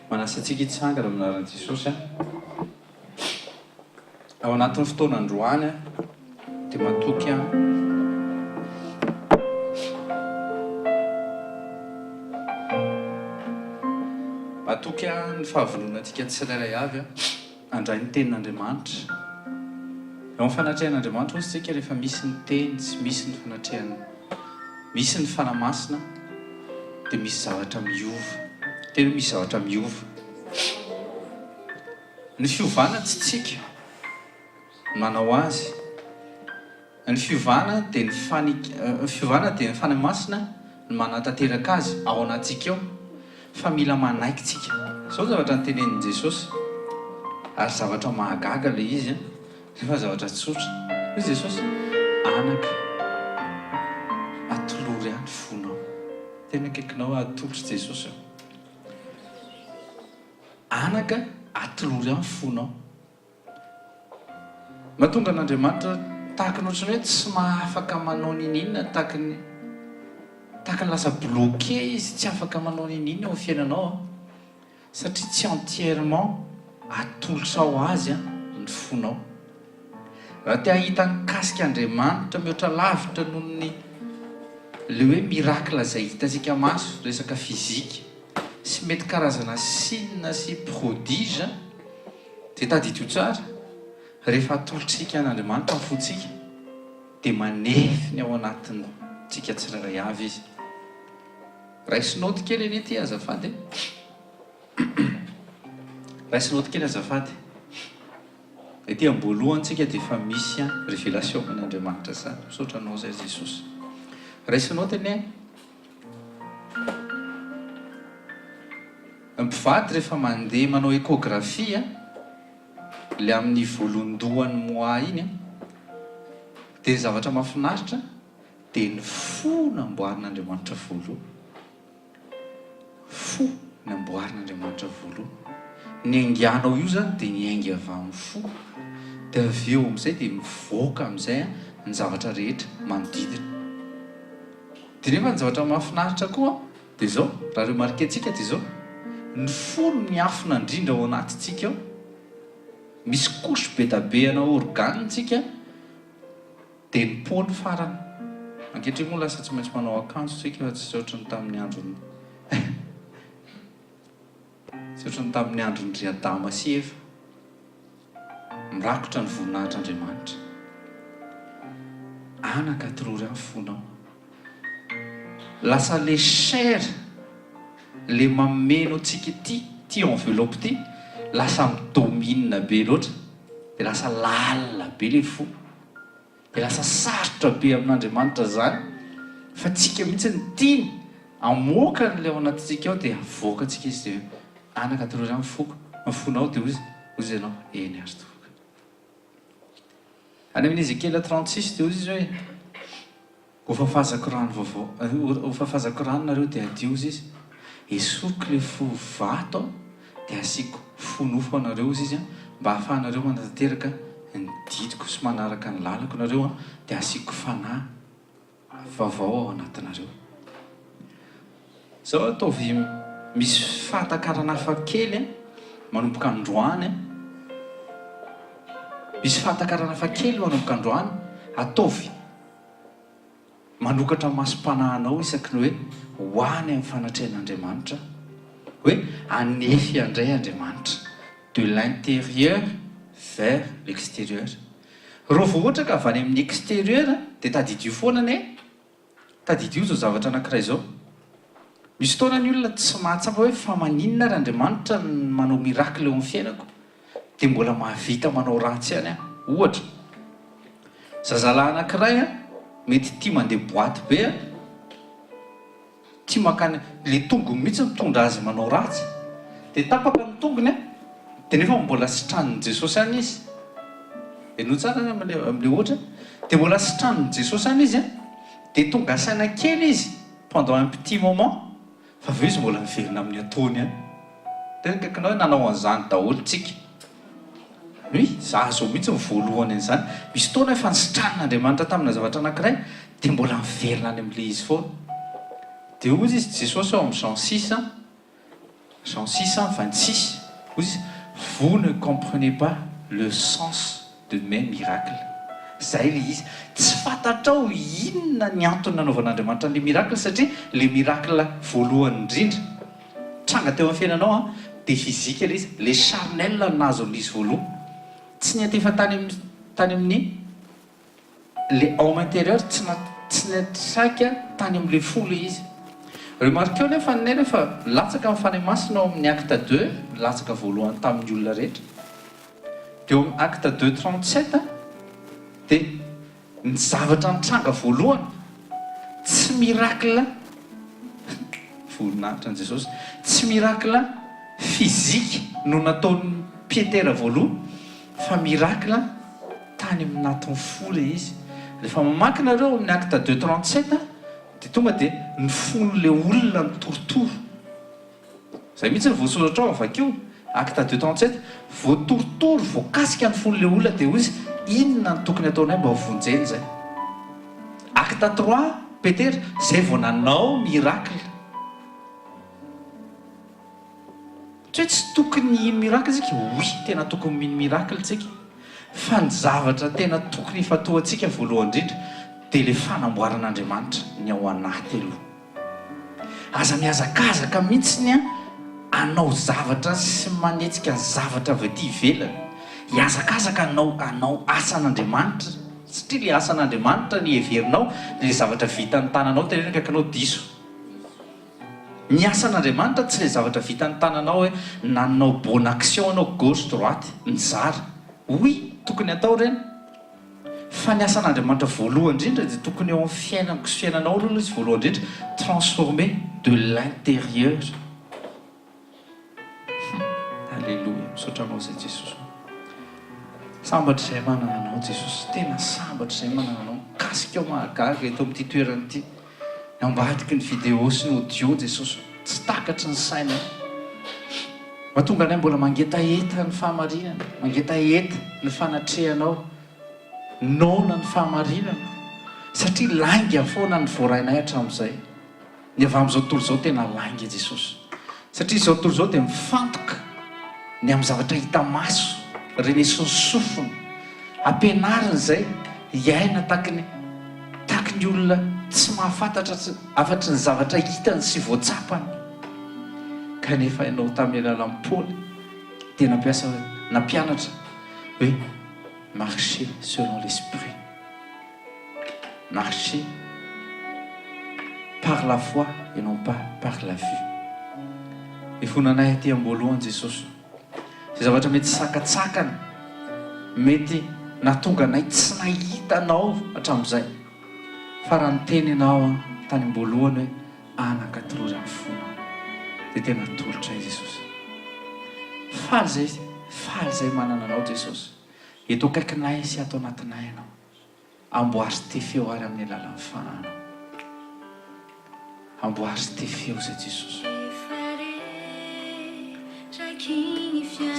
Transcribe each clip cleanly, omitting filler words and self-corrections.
Manasantsika hitsangana aminaran'i Jesosy ao anatin'ny fotoana androany dia matoky ny fahavononantsika tsirairay avy andray ny tenin'Andriamanitra. Eo amin'ny fanatrehan'Andriamanitra ozy tsika rehefa misy ny teny sy misy ny fanatrehana, misy ny fanamasina dia misy zavatra miova. Tena misy zavatra miova. Ny fiovana tsy tsika manao azy. Ny fiovana dia ny fanamasina ny manatanteraka azy ao anatsika eo, fa mila manaiky tsika. Zao zavatra nytenenin' Jesosy, ary zavatra mahagaga ilay izy, nefa zavatra tsotra. Hoy Jesosy, anaka atolory any fonao. Tena akaikinao atolotra Jesosy. Anaka atolory any fonao. Mahatonga an'Andriamanitra tahaka ny ohatrany hoe tsy mahafaka manao ninina, tahaka ny lasa bloqué izy, tsy afaka manao ninina eo amin'ny fiainanao, satria tsy entièrement atolotra ao azy ny fonao. Raha te hahita mikasika Andriamanitra mihoatra lavitra noho ny le hoe miracle izay hitantsika maso, resaka fizika sy mety karazana signe sy prodige, dia tadidiko tsara, rehefa atolotrika an'Andriamanitra amin'ny fontsika dia manefiny ao anatin'ny tsika tsirairay avy izy. Raisinaoty kely eny ety azafady. Raisinaoty kely azafady. Ety ambolohantsika dia efa misy révélation an'Andriamanitra zany. Misaotra anao zay Jesosy. Raisinaoty eny mpivady rehefa mandeha manao échographie le amin'ny volondohan'ny mois iny dia zavatra mahafinaritra dia ny fo namboarin'Andriamanitra voaloha. Fo namboarin'Andriamanitra voaloha. Ny aingianao io zany dia ny aingy avy amin'ny fo, dia avy eo amin'izay dia mivoaka amin'izay ny zavatra rehetra manodidina. Dia nefa ny zavatra mahafinaritra koa dia zao, raha ireo mariketsika dia zao, ny fo ny afina indrindra ao anatintsika ao. Misy couche be da be ana organitsika dia ny pôny farany. Ankehitriny moa lasa tsy maintsy manao akanjo tsika fa tsy ohatrany tamin'ny androny Ry Adama sy Eva. Mirakotra ny voninahitr'Andriamanitra. Anaka atolory amin'ny fonao. Lasa le chair, le mameno antsika ty enveloppe ty, lasa midomine be loatra, dia lasa lalina be le fo, dia lasa sarotra be amin'Andriamanitra zany, fa tsika mihitsy ny tiany amoaka n'ilay ao anatintsika ao dia avoaka antsika izy. Dia anaka atolory amin'ny fonao dia hoy izy ianao, eny ary tovoka. Any amin'ny Ezekiel 36 dia hoy izy hoe, ho fafazako rano nareo dia adio izy, esoriko le fo vato dia asiako fonofo anareo izy mba ahafahanareo manatanteraka ny didiko sy manaraka ny lalako nareo dia asiako fanahy vaovao ao anatinareo. Zao ataovy misy fahatakarana hafa kely manomboka androany. Misy fahatakarana hafa kely manomboka androany. Ataovy manokatra masom-panahinao isaky ny hoe hoany amin'ny fanatrehan'Andriamanitra, hoe anefy andray Andriamanitra de l'intérieur vers l'extérieur. Raha vao ohatra ka avy any amin'ny extérieur dia tadidio foana tadidio zao zavatra anankiray zao. Misy fotoana ny olona tsy mahatsapa hoe fa maninona ary Andriamanitra manao miracle eo amin'ny fiainako dia mbola mahavita manao ratsy ihany ohatra, zazalahy anankiray mety tia mandeha boaty be, tia makany le tongony mihitsy mitondra azy manao ratsy, dia tapaka ny tongony dia nefa mbola sitranin'i Jesosy any izy. Eno tsara amin'ilay ohatra, dia mbola sitranin'i Jesosy any izy dia tonga saina kely izy pendant un petit moment, fa avy eo izy mbola miverina amin'ny ataony any. Tena akaikinao hoe nanao an'izany daholo tsika. Za zao mihitsy ny voalohany an'izany. Misy fotoana efa nisitranin'Andriamanitra tamina zavatra anankiray dia mbola miverina any amin'ilay izy foana. Dia hoy izy Jesosy ao amin'ny Jean 6, Jean 6:26, vous ne comprenez pas le sens de mes miracles. Zay le izy tsy fantatrao inona ny antony nanaovan'Andriamanitra le miracle satria le miracle voalohany indrindra tranga teo amin'ny fiainanao a dia fizika le izy le charnel nazo an'izy voaloha tsy niatefa tany amin'ny le homme intérieur tsy natraika tany amin'le fo le izy. Remarqueo nefa nay rehefa latsaka amin'ny fanahy masina ao amin'ny acte 2 latsaka voalohany tamin'ny olona rehetra dia eo acte 2:37 dia ny zavatra nitranga voalohany tsy miracle voninahitra an' Jesosy tsy miracle fizika no nataon'ny Pietera voaloha fa miracle tany aminatin'ny fo le izy. Rehefa mamaky nareo amin'ny acte 2:37 dia tonga dia ny fon'le olona ny torotoro zay mihitsy ny voasoratra ao avakeo acte 2:37 voatorotoro voakasika ny fon'le olona dia hoy izy inona ny tokony ataonay mba hovonjeny zay. Acte 3 Petera zay vao nanao miracle tsy hoe tsy tokony ino miracle tsika oui tena tokony mino miracle tsika fa ny zavatra tena tokony fatohantsika voalohany indrindra dia le fanamboaran'Andriamanitra ny ao anaty aloha. Aza miazakazaka mihitsiny a anao zavatra sy manetsika zavatra avy aty ivelany hiazakazaka anao asan'Andriamanitra satria le asan'Andriamanitra ny heverinao le zavatra vita ny tananao tena kaikanao diso. Ny asan'Andriamanitra tsy le zavatra vita ny tananao hoe nanao bonne action anao gauche droite mizara oui tokony atao ireny fa ny asan'Andriamanitra voalohany indrindra dia tokony eo amin'ny fiainanao aloha izy voalohany indrindra transformer de l'intérieur. Alléluia, misaotra anao zay Jesosy. Sambatra izay manana anao Jesosy, tena sambatra izay manana anao mikasika ao mahagaga eto amin'ity toerana ity ambadiky ny vidéo sy ny audio Jesosy tsy takatry ny sainay mahatonga anay mbola mangetaeta ny fahamarinana mangetaeta ny fanatrehanao nona ny fahamarinana satria lainga foana ny voarainay hatramin'izay ny avy amin'izao tontolo izao tena lainga Jesosy satria izao tontolo izao dia mifantoka ny amin'ny zavatra hita maso reny sy ny sofiny ampianarina izay hiaina tahaka ny olona tsy mahafantatra afatry ny zavatra hitany sy voatsapany kanefa ianao tamin'ny alalan'i Paoly dia nampianatra hoe marcher selon l'esprit, marcher par la foi et non pas par la vue. Ifonanay aty am-boalohany Jesosy izay zavatra mety sakatsakana mety nahatonga anay tsy nahitanao hatramin'izay fa raha niteny ianao tany am-boalohany hoe anankatoroza ny fona dia tena tolotra Jesosy. Faly zay manana anao Jesosy eto akaikinay sy ato anatinay ianao amboary sy te feo ary amin'ny alalan'ny fananao amboary sy te feo zay Jesosy.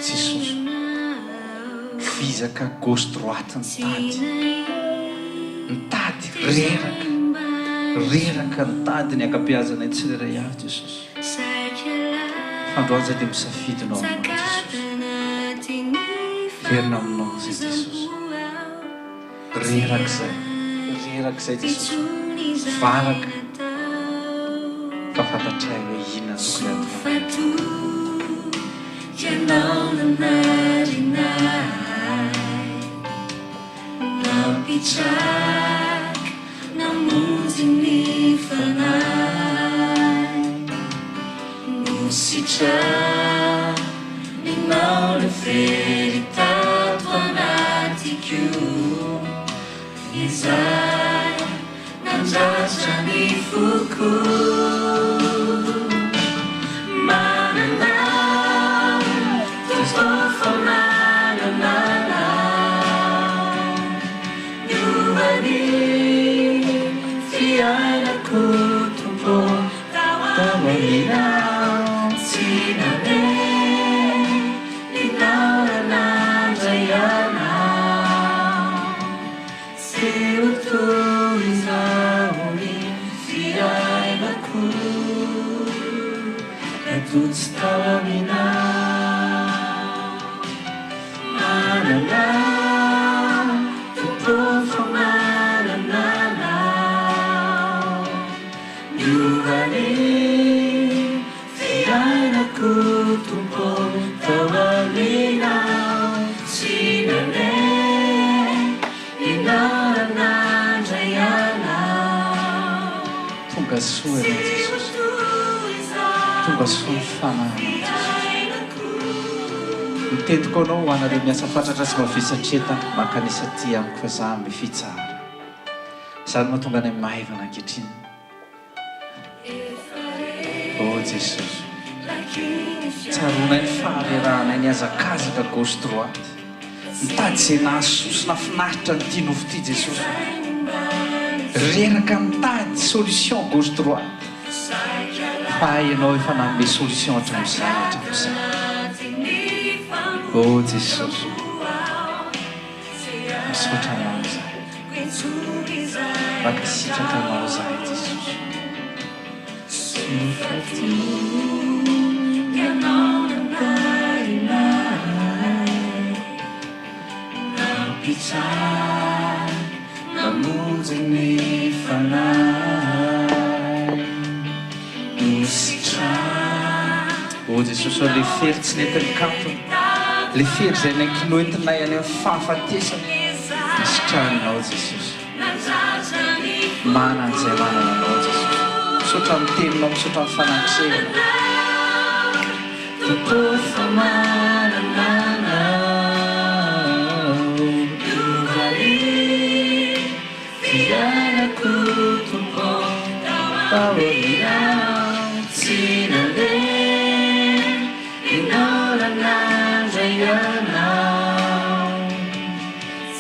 Jesosy fizaka gauche droite nitady reraka nitady ny akapiazanay tsirairay avy Jesosy. Fandroany zay dia misafidinao aminao Jesosy verina aminao zay Jesosy rerak'izay Jesosy varaka fa fantatray hoe inona tokony atao ianao nanarinay nampitraka namonjy ny fanahy nositraninao le veritato anatiko izay nandratra ny foko ratotsy tao amina manana tompo fa manana miovany fiainako tompo tao amina tsy nane inaranandraiana tonga soa ianao Jesosy tonga soa ny fanahana mitendiko anao ho anareo miasa fatratra sy mavisatretana mankanisa ty amiko fa za mifitsara zany mahatonga any maivana ankehitriny o Jesosy tsaronay ny faharerahana ny azakazaka gauche droite mitady izay nahasosona finaritra ny tia nofo ty Jesosy reraka mitady solution gauche droite fa ianao efa nanome solution hatramin'izay hatramin'izay o Jesosy misaotra anao izahay makasitraka anao izahay Jesosy Pitsar namonjy ny fanahy nositra o Jesosy le fery tsy nentin'ny kampony le fery izay nankino entinay any amin'ny fahafatesana misitranonao Jesosy manan'izay manana anao Jesosy misaotra amin'ny teninao misaotra amin'ny fanatrehana tompo fa manana fiainako tompo tao amina tsy nande inaranandraiana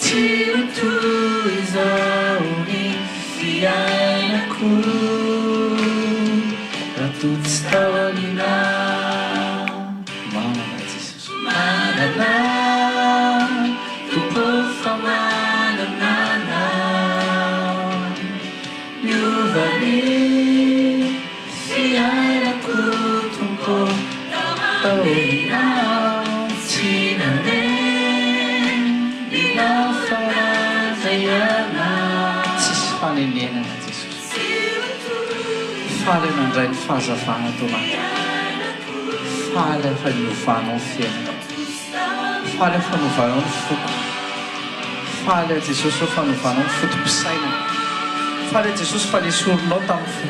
tsy ho toy izao ny fiainako ratotsy tao amina manana Jesosy manana tompo fa manana miovany fiainako tompo tao amina tsy nande inafarazaiana tsisy fanenenana Jesosy faly nandray ny fahazavana tao anaty faly efa niovanao ny fiainana faly efa novanao ny foko faly Jesosy efa novanao ny fotom-pisaina faly Jesosy fa lesorinao tamin'ny fo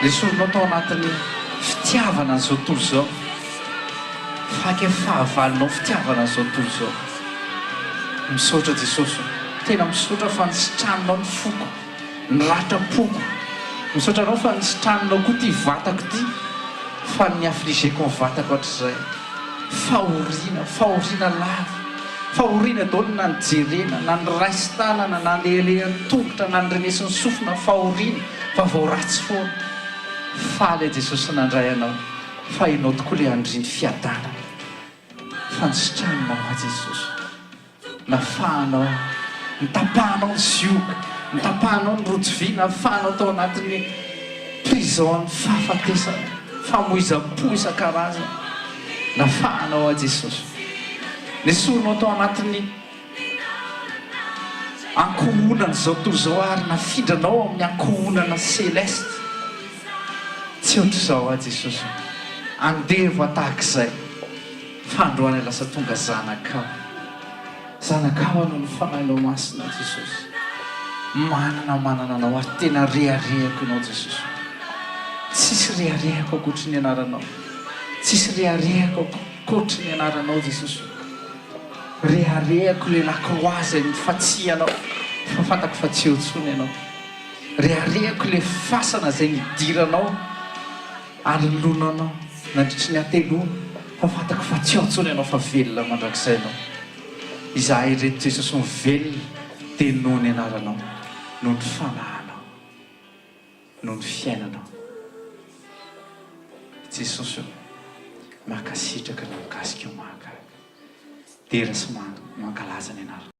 lesorinao tao anatin'ny fitiavana n'izao tontolo izao faky fahavalinao fitiavana n'izao tontolo izao misaotra Jesosy tena misaotra fa nisitranonao ny foko ny ratra-poko misaotra anao fa nisitranonao koa ty vatako ty fa ny afligeko ny vatako hatr'izay fahoriana lava fahoriana daolo na ny jerena na ny raisin-tanana na lehilehan'ny tongotra na ny renesin'ny sofina fahoriana fa vao ratsy foana faly Jesosy nandray anao fa inao tokoa le andriny fiadanana fa nisitranonao a Jesosy nafahanao nitapahanao ny zioka nitapahanao ny rotsovy nafahanao tao anatin'ny prison ny fahafatesana famoizam-po isan-karazana nafahanao a Jesosy nesorinao tao anatin'ny ankohonana zao tontolo zao ary nafindranao amin'ny ankohonana seleste tsy ohatr'izao a Jesosy andevo tahak'izay fa androany lasa tonga zanakao anao ny fanahinao masina Jesosy manana anao ary tena reharehako ianao Jesosy tsisy reharehako akoatry ny anaranao tsisy reharehako akoatry ny anaranao Jesosy reharehako le lakroazy mifatsianao fa fantako fa tsy eo tsony ianao reharehako le fasana zay nidiranao ary lonanao nandritry ny atelona fa fantako fa tsy eo tsony ianao fa velona mandrakizay anao izahay reto Jesosy mivelona dia noho ny anaranao noho ny fanahanao noho ny fiainanao Jesosy makasitraka no mikasika eo mahaka dera sy mankalaza ny anarana